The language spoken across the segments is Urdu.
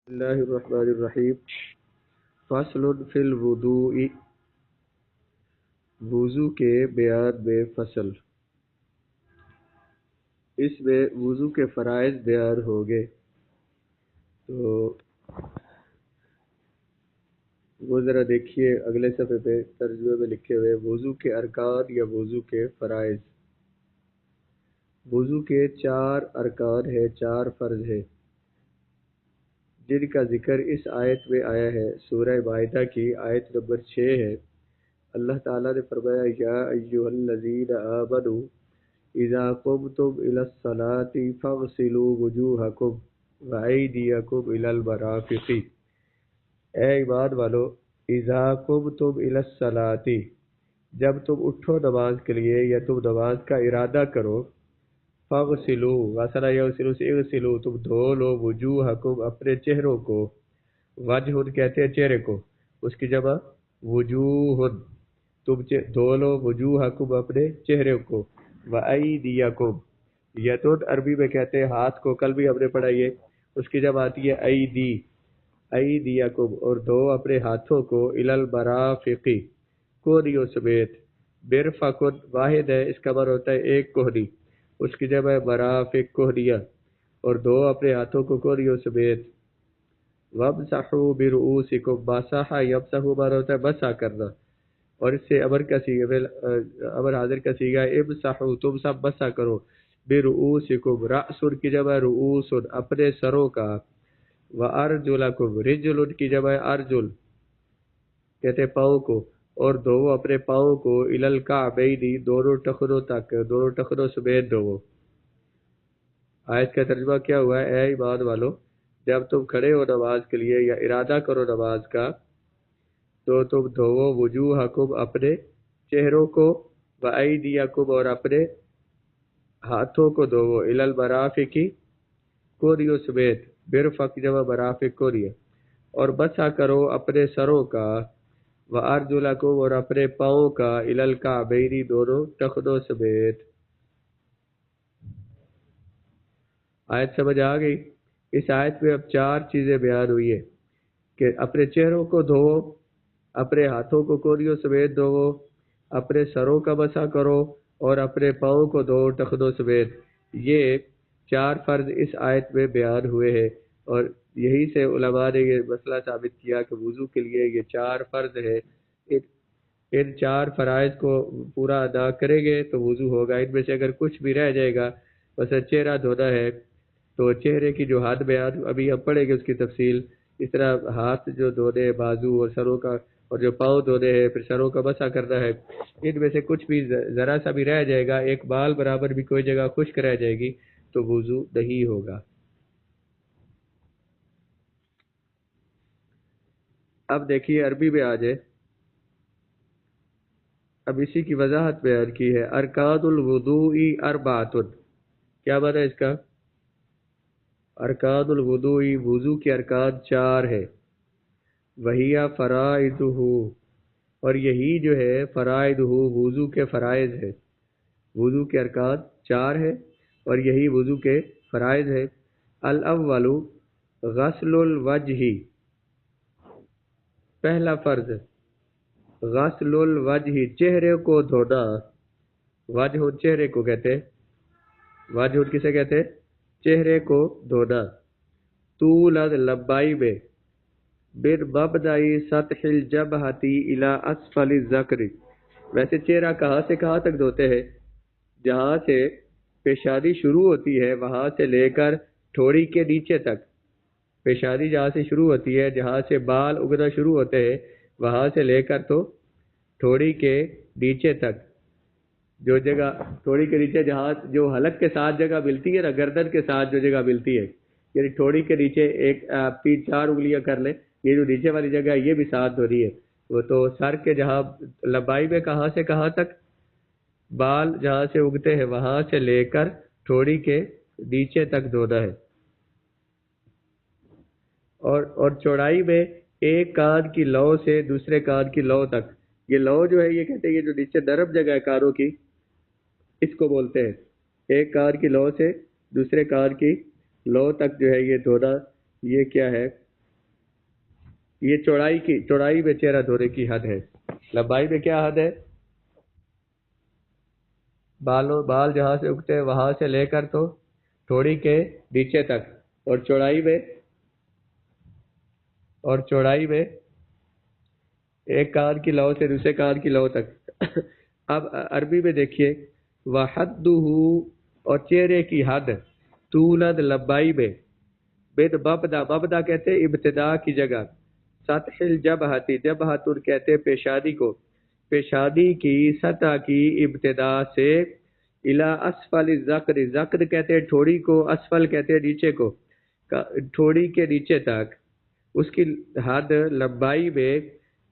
اللہ الرحمن الرحیم فصل فی الوضوء وضو کے بیان میں فصل اس میں وضو کے فرائض بیان ہوں گے تو وہ ذرا دیکھیے اگلے صفحے پہ ترجمے میں لکھے ہوئے وضو کے ارکان یا وضو کے فرائض وضو کے 4 ارکان ہیں 4 فرض ہیں جن کا ذکر اس آیت میں آیا ہے سورہ مائدہ کی آیت نمبر 6 ہے اللہ تعالیٰ نے فرمایا یا ایھا الذین آمنوا اذا قمتم الى الصلاة فاغسلوا وجوہکم وایدیکم الى المرافق اے ایمان والو اذا قمتم الى الصلاة جب تم اٹھو نماز کے لیے یا تم نماز کا ارادہ کرو فاغسلوا غسل یغسل سے اغسلوا تم دھو لو وجوہکم اپنے چہروں کو وجہ کہتے ہیں چہرے کو اس کی جمع وجوہ تم دھو لو وجوہکم اپنے چہرے کو وایدیکم یدن عربی میں کہتے ہیں ہاتھ کو کل بھی ہم نے پڑھا یہ اس کی جمع آتی ہے ایدی ایدیکم اور دھو اپنے ہاتھوں کو الی المرافق کوہنیوں سمیت مرفقن واحد ہے اس کا معنی ہوتا ہے ایک کوہنی اس کی جمع ہے مرافق کوہنیاں اور دھو اپنے ہاتھوں کو کوہنیوں سمیت وامسحوا برؤوسکم مسح یمسح معنی ہوتا ہے مسح کرنا اور اس سے امر کا صیغہ امر حاضر کا صیغہ ہے امسحوا تم سب مسح کرو برؤوسکم رأس کی جمع رؤوس اپنے سروں کا وارجلکم رجل کی جمع ارجل کہتے ہیں پاؤں کو اور دھو اپنے پاؤں کو الی الکعبین دونوں ٹخنوں تک دونوں ٹخنوں سمیت دھو آیت کا ترجمہ کیا ہوا ہے اے ایمان والو جب تم کھڑے ہو نماز کے لیے یا ارادہ کرو نماز کا تو تم دھو وجوہکم اپنے چہروں کو وایدیکم اور اپنے ہاتھوں کو دھو الی المرافق کوہنیوں سمیت مرفق جمع مرافق کوہنیاں اور مسح کرو اپنے سروں کا وارجلکم اور اپنے پاؤں کا الی الکعبین دونوں ٹخنوں سمیت آیت سمجھ آ گئی اس آیت میں اب 4 چیزیں بیان ہوئی ہیں کہ اپنے چہروں کو دھو اپنے ہاتھوں کو کوہنیوں سمیت دھو اپنے سروں کا مسح کرو اور اپنے پاؤں کو دھو ٹخنوں سمیت یہ 4 فرض اس آیت میں بیان ہوئے ہیں اور یہی سے علماء نے یہ مسئلہ ثابت کیا کہ وضو کے لیے یہ 4 فرض ہے ان 4 فرائض کو پورا ادا کریں گے تو وضو ہوگا ان میں سے اگر کچھ بھی رہ جائے گا مثلا چہرہ دھونا ہے تو چہرے کی جو حد بیان ابھی ہم پڑھیں گے اس کی تفصیل اس طرح ہاتھ جو دھونے بازو اور سروں کا اور جو پاؤں دھونے ہیں پھر سروں کا مسح کرنا ہے ان میں سے کچھ بھی ذرا سا بھی رہ جائے گا ایک بال برابر بھی کوئی جگہ خشک رہ جائے گی تو وضو نہیں ہوگا اب دیکھیے عربی میں آ جائے اب اسی کی وضاحت بیان کی ہے ارکان الوضوء اربعۃ کیا معنی ہے اس کا ارکان الوضوء وضو کے ارکان 4 ہے وہیہ فرائضہ اور یہی جو ہے فرائضہ وضو کے فرائض ہے وضو کے ارکان 4 ہے اور یہی وضو کے فرائض ہے الاول غسل الوجہ پہلا فرض غسل الوجہ چہرے کو دھونا وجہ چہرے کو کہتے ہیں وجہ کسے کہتے ہیں چہرے کو دھونا طول لمبائی میں من مبدأ سطح الجبہۃ الی اسفل الذکر ویسے چہرہ کہاں سے کہاں تک دھوتے ہیں جہاں سے پیشانی شروع ہوتی ہے وہاں سے لے کر ٹھوڑی کے نیچے تک پیشانی جہاں سے شروع ہوتی ہے جہاں سے بال اگنا شروع ہوتے ہیں وہاں سے لے کر تو ٹھوڑی کے نیچے تک جو جگہ ٹھوڑی کے نیچے جہاں جو حلق کے ساتھ جگہ ملتی ہے نا گردن کے ساتھ جو جگہ ملتی ہے یعنی ٹھوڑی کے نیچے ایک 3-4 انگلیاں کر لیں یہ جو نیچے والی جگہ ہے یہ بھی ساتھ دھو رہی ہے وہ تو سر کے جہاں لمبائی میں کہاں سے کہاں تک بال جہاں سے اگتے ہیں وہاں سے لے کر ٹھوڑی کے نیچے تک دھونا ہے اور چوڑائی میں ایک کان کی لو سے دوسرے کان کی لو تک یہ لو جو ہے یہ کہتے ہیں یہ جو نیچے نرم جگہ ہے کانوں کی اس کو بولتے ہیں ایک کان کی لو سے دوسرے کان کی لو تک جو ہے یہ دھونا یہ کیا ہے یہ چوڑائی میں چہرہ دھونے کی حد ہے. لمبائی میں کیا حد ہے؟ بال جہاں سے اگتے ہیں وہاں سے لے کر تو تھوڑی کے نیچے تک، اور چوڑائی میں ایک کان کی لو سے دوسرے کان کی لو تک. اب عربی میں دیکھیے، وَحَدُّهُ اور چہرے کی حد، طولد لمبائی میں، بد مبدا کہتے ہیں ابتدا کی جگہ، سطح الجبہتی جبہتن کہتے ہیں پیشانی کو، پیشانی کی سطح کی ابتدا سے، الی اسفل الذقن ذقن کہتے ہیں ٹھوڑی کو، اسفل کہتے ہیں نیچے کو، ٹھوڑی کے نیچے تک، اس کی حد لمبائی میں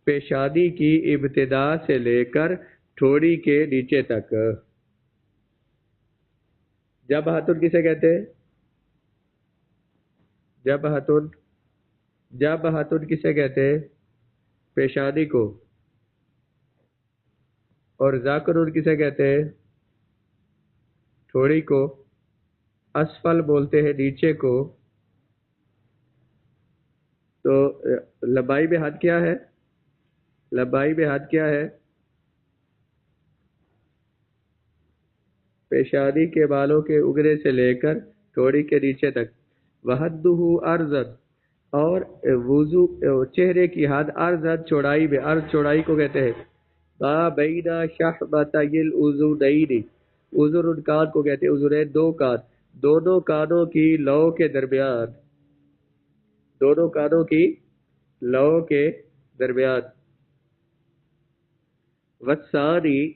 پیشانی کی ابتدا سے لے کر ٹھوڑی کے نیچے تک. جبہتن کسے کہتے ہیں؟ جبہتن کسے کہتے ہیں؟ پیشانی کو. اور ذکر کسے کہتے ہیں؟ ٹھوڑی کو. اسفل بولتے ہیں نیچے کو. تو لمبائی میں حد کیا ہے؟ لمبائی میں حد کیا ہے؟ پیشانی کے بالوں کے اگرے سے لے کر ٹھوڑی کے نیچے تک. وحدہ ارضن اور وضو چہرے کی حد ارضن چوڑائی میں، ارض چوڑائی کو کہتے ہیں. ما بین شحمتی الاذنین، اذن کان کو کہتے ہیں، اذنین دو کان، دونوں کانوں کی لو کے درمیان، دونوں کانوں کی لو کے درمیان. والثانی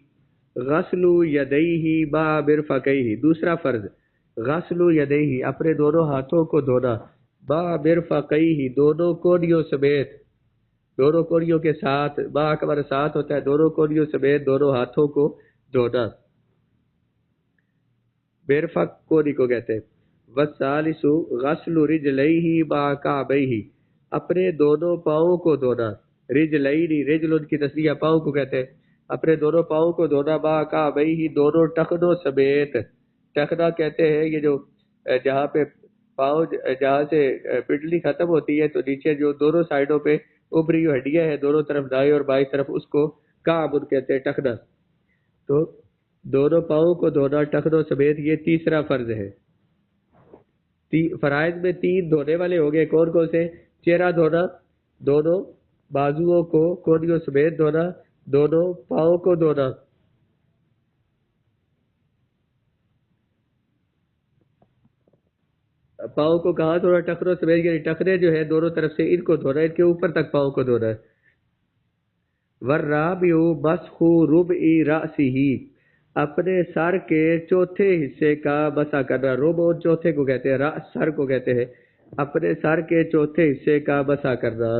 غسل یدیہ مع مرفقیہ، دوسرا فرض غسل یدیہ اپنے دونوں ہاتھوں کو دھونا، مع مرفقیہ دونوں کونیوں سمیت، دونوں کونیوں کے ساتھ، مع کا معنی ساتھ ہوتا ہے، دونوں کونیوں سمیت دونوں ہاتھوں کو دھونا، مرفق کونی کو کہتے ہیں. والثالث غسل رجلیہ مع کعبیہ اپنے دونوں پاؤں کو دھونا، رجلین رجل کی تسنیہ پاؤں کو کہتے ہیں، اپنے دونوں پاؤں کو دھونا، مع کعبیہ دونوں ٹخنوں سمیت. ٹخنا کہتے ہیں یہ جو جہاں پہ پاؤں جہاں سے پنڈلی ختم ہوتی ہے تو نیچے جو دونوں سائڈوں پہ ابری ہوئی ہڈیاں ہیں دونوں طرف دائیں اور بائیں طرف، اس کو کعب کہتے ہیں، ٹخنا. تو دونوں پاؤں کو دھونا ٹخنوں سمیت، یہ تیسرا فرض ہے. فرائض میں تین دھونے والے ہو گئے، کون کون سے؟ چہرہ دھونا، دونوں بازوؤں کو کونیوں سمیت دھونا، دونوں پاؤں کو دھونا. پاؤں کو کہاں دھونا؟ ٹخنوں سمیت، یعنی ٹخنے جو ہے دونوں طرف سے ان کو دھونا، ان کے اوپر تک پاؤں کو دھونا. والرابع مسح ربع رأسہ اپنے سر کے چوتھے حصے کا مسح کرنا، ربع چوتھے کو کہتے ہیں، رأس سر کو کہتے ہیں، اپنے سر کے چوتھے حصے کا مسح کرنا.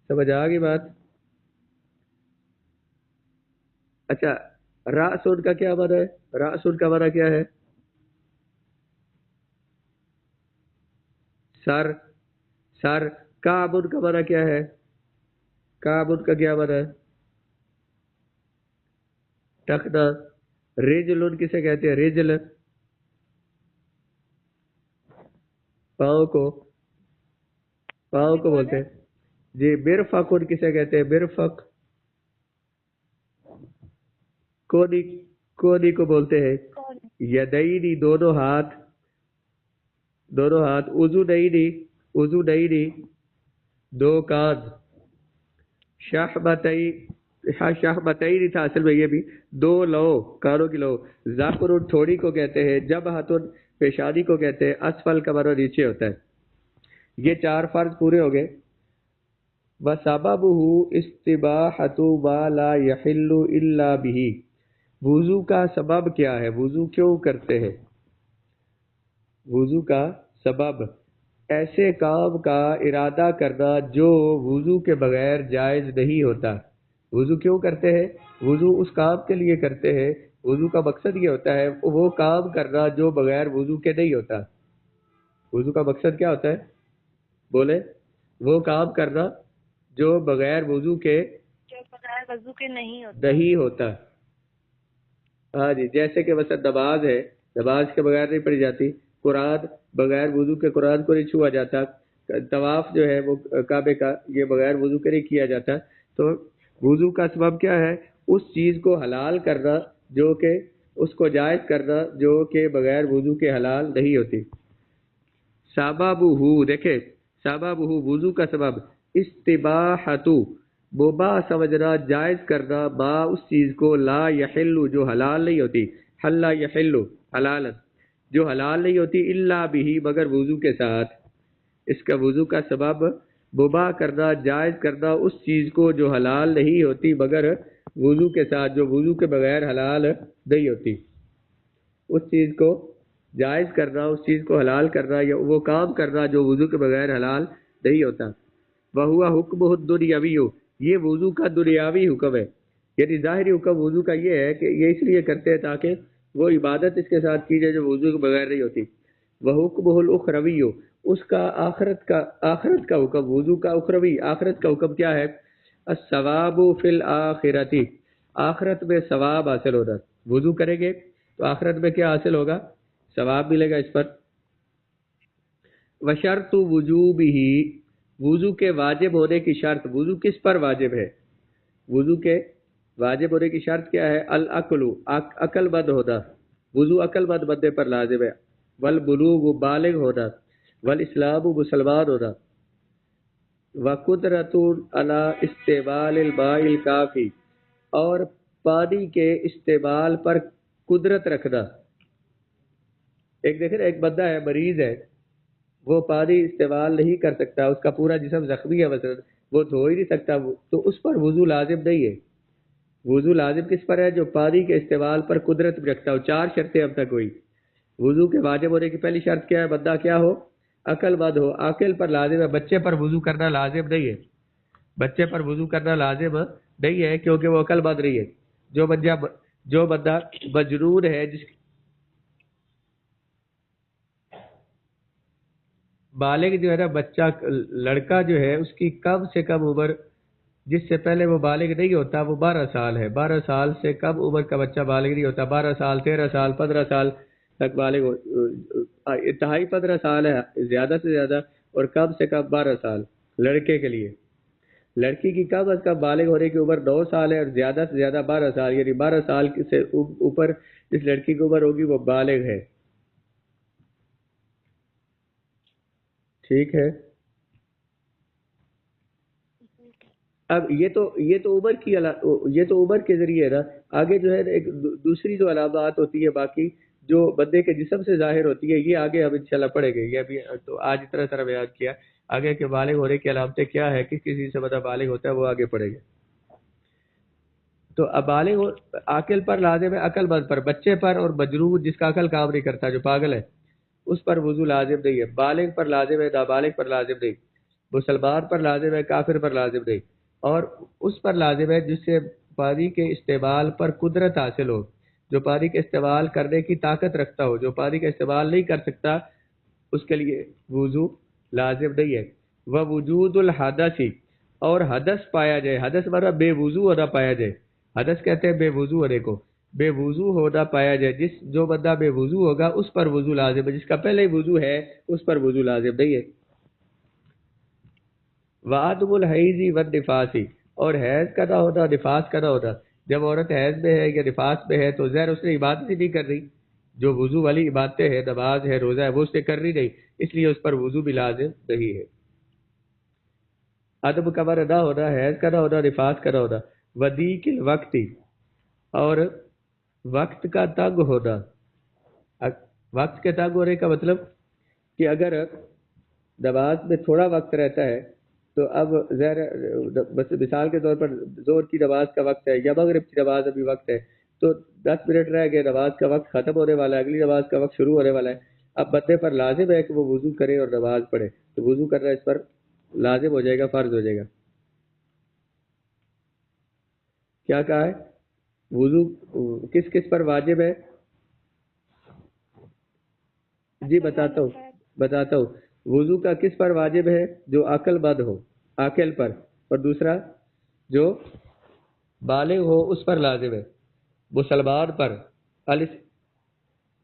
سمجھ آ گئی بات؟ اچھا، رأس ان کا کیا معنی ہے؟ رأس ان کا معنی کیا ہے؟ سر. کعب ان کا معنی کیا ہے؟ کعب ان کا کیا معنی ہے؟ ٹخنا. رجل ان کسے کہتے ہیں؟ رجل پاؤں کو بولتے ہیں. جی. مرفق ان کسے کہتے ہیں؟ مرفق کونی کو بولتے ہیں. یدینی دونوں ہاتھ، اذنینی دو کان، شحمتین تھا اصل میں یہ بھی، دو لو کانوں کی لو. ذکر ٹھوڑی کو کہتے ہیں، جبہتن پیشانی کو کہتے ہیں، اسفل کا معنی نیچے ہوتا ہے. یہ چار فرض پورے ہو گئے. وَسَبَبُهُ اسْتِبَاحَةُ مَا لَا يَحِلُّ إِلَّا بِهِ وضو کا سبب کیا ہے؟ وضو کیوں کرتے ہیں؟ وضو کا سبب ایسے کام کا ارادہ کرنا جو وضو کے بغیر جائز نہیں ہوتا. وضو کیوں کرتے ہیں؟ وضو اس کام کے لیے کرتے ہیں، وضو کا مقصد یہ ہوتا ہے وہ کام کرنا جو بغیر وضو کے نہیں ہوتا. وضو کا مقصد کیا ہوتا ہے؟ بولے. وہ کام کرنا جو بغیر وضو کے نہیں ہوتا. ہاں جی. جیسے کہ مثلا نماز ہے، نماز کے بغیر نہیں پڑھی جاتی، قرآن بغیر وضو کے قرآن کو نہیں چھوا جاتا، طواف جو ہے وہ کعبے کا یہ بغیر وضو کے نہیں کیا جاتا. تو وضو کا سبب کیا ہے؟ اس چیز کو حلال کرنا جو کہ اس کو جائز کرنا جو کہ بغیر وضو کے حلال نہیں ہوتی. سببہ، دیکھیں سببہ وضو کا سبب، استباحۃ مباح سمجھنا جائز کرنا، ما اس چیز کو لا یحل جو حلال نہیں ہوتی، حل یحل حلالا جو حلال نہیں ہوتی، الا بھی مگر وضو کے ساتھ. اس کا وضو کا سبب مباح کرنا جائز کرنا اس چیز کو جو حلال نہیں ہوتی مگر وضو کے ساتھ، جو وضو کے بغیر حلال نہیں ہوتی، اس چیز کو جائز کرنا، اس چیز کو حلال کرنا یا وہ کام کرنا جو وضو کے بغیر حلال نہیں ہوتا. وہوا حکمہ الدنیوی، یہ وضو کا دنیاوی حکم ہے. یعنی ظاہری حکم وضو کا یہ ہے کہ یہ اس لیے کرتے ہیں تاکہ وہ عبادت اس کے ساتھ کی جائے جو وضو کے بغیر نہیں ہوتی. وحکمہ الاخروی، اس کا آخرت کا حکم، وضو کا اخروی آخرت کا حکم کیا ہے؟ الثواب فی الآخرۃ، آخرت میں ثواب حاصل ہونا. وضو کریں گے تو آخرت میں کیا حاصل ہوگا؟ ثواب ملے گا اس پر. وشرط وجوبہ، وضو کے واجب ہونے کی شرط، وضو کس پر واجب ہے؟ وضو کے واجب ہونے کی شرط کیا ہے؟ العقل، عقل مند ہونا، وضو عقل مند بندے پر لازم ہے. والبلوغ، بالغ ہونا. والاسلام، مسلمان ہونا. وقدرۃ علی استعمال الماء الکافی، اور پانی کے استعمال پر قدرت رکھنا. ایک دیکھیں ایک بندہ ہے مریض ہے، وہ پانی استعمال نہیں کر سکتا، اس کا پورا جسم زخمی ہے مثلا، وہ دھو ہی نہیں سکتا، تو اس پر وضو لازم نہیں ہے. وضو لازم کس پر ہے؟ جو پانی کے استعمال پر قدرت رکھتا ہو. 4 شرطیں اب تک ہوئی. وضو کے واجب ہونے کی پہلی شرط کیا ہے؟ بندہ کیا ہو؟ عقل مند ہو. عقل پر لازم ہے، بچے پر وضو کرنا لازم نہیں ہے. بچے پر وضو کرنا لازم نہیں ہے کیونکہ وہ عقل مند نہیں ہے. جو بندہ مجنون ہے، جس بالغ جو ہے نا بچہ لڑکا جو ہے اس کی کم سے کم عمر، جس سے پہلے وہ بالغ نہیں ہوتا، وہ 12 سال ہے. 12 سال سے کم عمر کا بچہ بالغ نہیں ہوتا. 12 سال، 13 سال، 15 سال تک بالغ انتہائی 15 سال ہے زیادہ سے زیادہ، اور کم سے کم 12 سال لڑکے کے لیے. لڑکی کی کم از کم بالغ ہونے کی عمر 9 سال ہے اور زیادہ سے زیادہ 12 سال، یعنی 12 سال سے اوپر جس لڑکی کی عمر ہوگی وہ بالغ ہے. ٹھیک ہے. اب یہ تو عمر کے ذریعے نا. آگے جو ہے ایک دوسری جو علامات ہوتی ہے باقی جو بندے کے جسم سے ظاہر ہوتی ہے، یہ آگے ہم انشاءاللہ پڑھیں گے. یہ ابھی تو آج اتنا سارا بیان کیا، آگے کے بالغ ہونے کی علامتیں کیا ہے، کس کسی سے بندہ بالغ ہوتا ہے، وہ آگے پڑھیں گے. تو اب بالغ عاقل پر لازم ہے، عقل مند پر. بچے پر اور مجنون جس کا عقل کام نہیں کرتا، جو پاگل ہے، اس پر وضو لازم نہیں ہے. بالغ پر لازم ہے، نابالغ پر لازم نہیں. مسلمان پر لازم ہے، کافر پر لازم نہیں. اور اس پر لازم ہے جس سے پانی کے استعمال پر قدرت حاصل ہو، جو پانی کے استعمال کرنے کی طاقت رکھتا ہو. جو پانی کا استعمال نہیں کر سکتا اس کے لیے وضو لازم نہیں ہے. ووجود الحدث، اور حدث پایا جائے. حدث مانا بے وضو ہونا پایا جائے. حدث کہتے ہیں بے وضو ہونے کو. بے وضو ہونا پایا جائے، جو بندہ بے وضو ہوگا اس پر وضو لازم ہے. جس کا پہلے ہی وضو ہے اس پر وضو لازم نہیں ہے. وعدم الحیض والنفاس، اور حیض کا نہ ہونا، نفاس کا نہ ہونا. جب عورت حیض میں ہے یا نفاس میں ہے تو ظاہر اس نے عبادت ہی نہیں کر رہی. جو وضو والی عبادتیں ہیں، نماز ہے، روزہ ہے، وہ اس نے کر رہی نہیں، اس لیے اس پر وضو بھی لازم نہیں ہے. عدم کا معنی نہ ہونا، حیض کا نہ ہونا، نفاس کا نہ ہونا. وضیق الوقت، اور وقت کا تنگ ہونا. وقت کے تنگ ہونے کا مطلب کہ اگر نماز میں تھوڑا وقت رہتا ہے تو اب بس مثال کے طور پر ظہر کی نماز کا وقت ہے یا مغرب کی نماز ابھی وقت ہے، تو 10 منٹ رہ گئے، نماز کا وقت ختم ہونے والا ہے، اگلی نماز کا وقت شروع ہونے والا ہے. اب بندے پر لازم ہے کہ وہ وضو کرے اور نماز پڑھے، تو وضو کرنا اس پر لازم ہو جائے گا، فرض ہو جائے گا. کیا کہا ہے؟ وضو کس کس پر واجب ہے؟ جی بتاتا ہوں. وضو کا کس پر واجب ہے؟ جو عقل مند ہو، عاقل پر. اور دوسرا جو بالغ ہو اس پر لازم ہے. مسلمان پر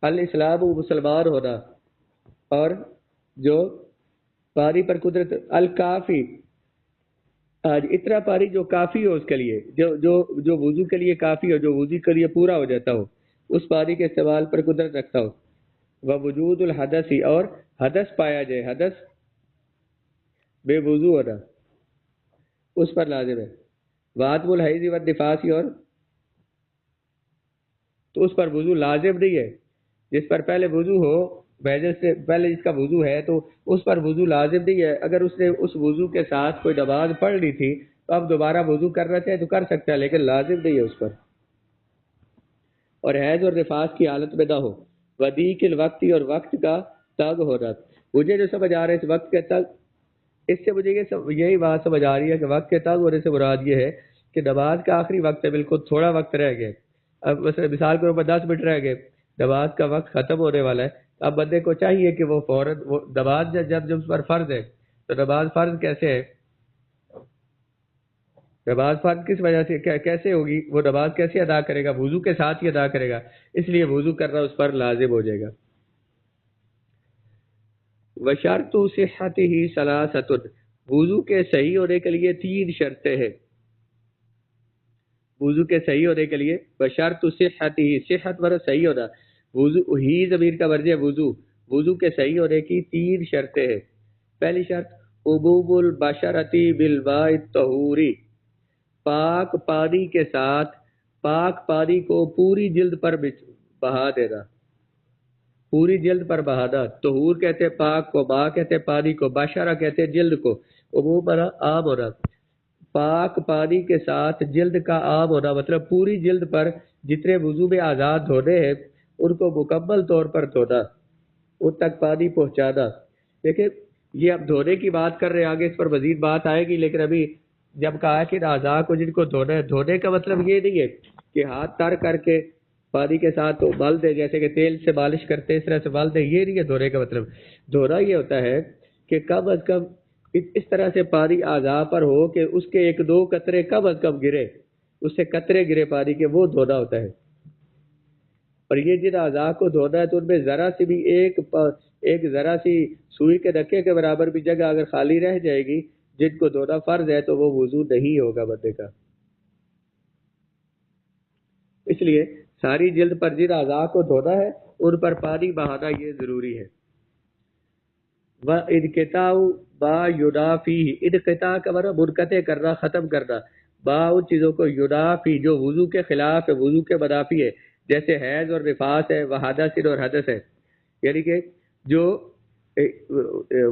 الاسلام مسلمان ہونا. اور جو پانی پر قدرت الکافی، آج اتنا پانی جو کافی ہو اس کے لیے، جو وضو کے لیے کافی ہو، جو وضو کے لیے پورا ہو جاتا ہو، اس پانی کے استعمال پر قدرت رکھتا ہو۔ ووجود الحدث، اور حدث پایا جائے، حدث بے وضو ہونا اس پر لازم ہے۔ وعدم الحیض والنفاس، اور تو اس پر وضو لازم نہیں ہے۔ جس پر پہلے وضو ہو، بھیجنے سے پہلے جس کا وضو ہے تو اس پر وضو لازم نہیں ہے۔ اگر اس نے اس وضو کے ساتھ کوئی نماز پڑھ لی تھی تو اب دوبارہ وضو کرنا چاہے تو کر سکتا ہے، لیکن لازم نہیں ہے اس پر۔ اور حیض اور نفاس کی حالت میں نہ ہو۔ ودیق الوقتی، اور وقت کا تنگ ہونا۔ مجھے جو سمجھ آ رہا ہے اس وقت کے تنگ، اس سے مجھے یہی بات سمجھ آ رہی ہے کہ وقت کے تنگ ہونے سے مراد یہ ہے کہ نماز کا آخری وقت ہے، بالکل تھوڑا وقت رہ گیا، اب مثال کے اوپر 10 منٹ رہ گئے، نماز کا وقت ختم ہونے والا ہے، اب بندے کو چاہیے کہ وہ فوراً وہ نماز جب اس پر فرض ہے تو نماز فرض کیسے ہے، نماز فرض کس وجہ سے کیسے ہوگی، وہ نماز کیسے ادا کرے گا، وضو کے ساتھ ہی ادا کرے گا، اس لیے وضو کرنا اس پر لازم ہو جائے گا۔ وشرط صحتہ ثلاثۃ، وضو کے صحیح ہونے کے لیے 3 شرطیں ہیں۔ وضو کے صحیح ہونے کے لیے بشرط صحت ہی، صحت ورنہ صحیح ہونا، وضو ہی ضمیر کا مرجع وضو کے صحیح ہونے کی 3 شرطیں ہیں۔ پہلی شرط عموم البشرتی بالماء الطہوری، پاک پانی کے ساتھ پاک پانی کو پوری جلد پر بہا دینا، پوری جلد پر بہانا۔ طہور کہتے ہیں پاک کو، ماء کہتے ہیں پانی کو، بشرہ کہتے ہیں جلد کو، عموم مانا عام ہونا۔ پاک پانی کے ساتھ جلد کا عام ہونا مطلب پوری جلد پر جتنے وضو میں آزاد دھونے ہیں ان کو مکمل طور پر دھونا، ان تک پانی پہنچانا۔ دیکھیں یہ اب دھونے کی بات کر رہے ہیں، آگے اس پر مزید بات آئے گی، لیکن ابھی جب کہا کہ اعضاء کو جن کو دھونا ہے، دھونے کا مطلب یہ نہیں ہے کہ ہاتھ تر کر کے پانی کے ساتھ تو مل دے، جیسے کہ تیل سے مالش کرتے اس طرح سے مل دے، یہ نہیں ہے دھونے کا مطلب۔ دھونا یہ ہوتا ہے کہ کم از کم اس طرح سے پانی اعضاء پر ہو کہ اس کے 1-2 قطرے کم از کم گرے، اس سے قطرے گرے پانی کے، وہ دھونا ہوتا ہے۔ اور یہ جن اعضاء کو دھونا ہے تو ان میں ذرا سی بھی ایک ذرا سی سوئی کے نکے کے برابر بھی جگہ اگر خالی رہ جائے گی جن کو دھونا فرض ہے تو وہ وضو نہیں ہوگا بندے کا۔ اس لیے ساری جلد پر جن اعضاء کو دھونا ہے ان پر پانی بہانا یہ ضروری ہے۔ وانقطاع با ینافی، انقطاع کا مطلب منقطع کرنا، ختم کرنا، با ان چیزوں کو، ینافی جو وضو کے خلاف ہے، وضو کے منافی ہے، جیسے حیض اور نفاس ہے، وحدث اور حدث ہے، یعنی کہ جو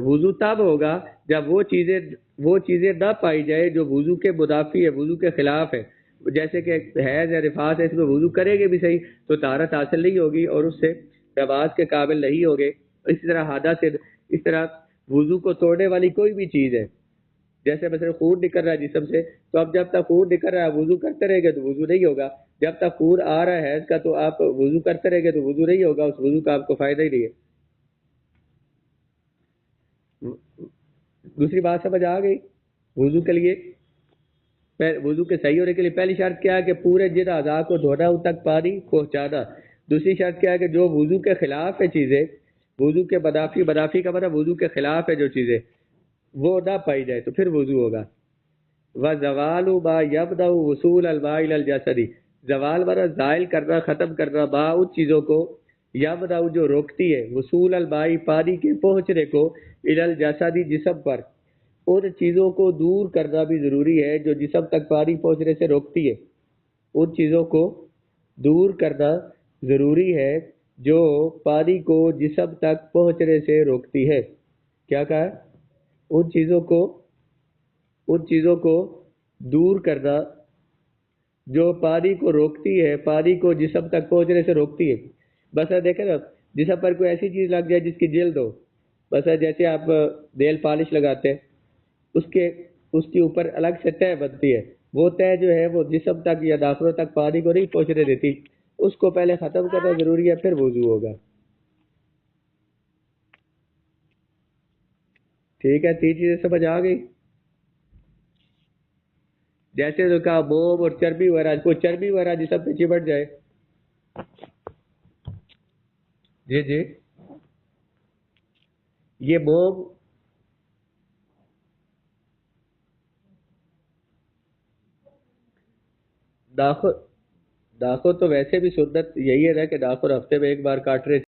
وضو تب ہوگا جب وہ چیزیں نہ پائی جائے جو وضو کے منافی ہے، وضو کے خلاف ہے، جیسے کہ حیض یا نفاس ہے، اس میں وضو کریں گے بھی صحیح تو طہارت حاصل نہیں ہوگی اور اس سے نماز کے قابل نہیں ہوگے۔ اسی طرح حدث سے، اس طرح وضو کو توڑنے والی کوئی بھی چیز ہے، جیسے مثلا خون نکل رہا ہے جسم سے، تو اب جب تک خون نکل رہا ہے وضو کرتے رہیں گے تو وضو نہیں ہوگا، جب تک خون آ رہا ہے اس کا تو آپ وضو کرتے رہیں گے تو وضو نہیں ہوگا، اس وضو کا آپ کو فائدہ ہی نہیں ہے۔ دوسری بات سمجھ آ گئی؟ وضو کے لیے، وضو کے صحیح ہونے کے لیے پہلی شرط کیا ہے کہ پورے جن اعضاء کو دھونا ان تک پانی پہنچانا۔ دوسری شرط کیا ہے کہ جو وضو کے خلاف ہے چیزیں، وضو کے منافی کا مطلب وضو کے خلاف ہے جو چیزیں، وہ نہ پائی جائے تو پھر وضو ہوگا۔ وزوال ما یمنع وصول الماء الى الجسد، زوال مانا زائل کرنا، ختم کرنا، ما ان چیزوں کو، یمنع جو روکتی ہے، وصول الماء پانی کے پہنچنے کو، الى الجسد جسم پر، ان چیزوں کو دور کرنا بھی ضروری ہے جو جسم تک پانی پہنچنے سے روکتی ہے، ان چیزوں کو دور کرنا ضروری ہے جو پانی کو جسم تک پہنچنے سے روکتی ہے۔ کیا کہا ہے؟ ان چیزوں کو دور کرنا جو پانی کو روکتی ہے، پانی کو جسم تک پہنچنے سے روکتی ہے۔ بس دیکھیں نا، جسم پر کوئی ایسی چیز لگ جائے جس کی جلد ہو، بس جیسے آپ نیل پالش لگاتے ہیں، اس کے اوپر الگ سے تہ بنتی ہے، وہ تہ جو ہے وہ جسم تک یا داخلوں تک پانی کو نہیں پہنچنے دیتی، اس کو پہلے ختم کرنا ضروری ہے، پھر وضو ہوگا۔ ٹھیک ہے، 3 چیزیں سمجھ آ گئی؟ جیسے تو کہا موم اور چربی وغیرہ، کوئی چربی وغیرہ جسم پہ چمٹ جائے، جی یہ موم ناخن تو ویسے بھی سنت یہی ہے نا کہ ناخن ہفتے میں ایک بار کاٹ رہے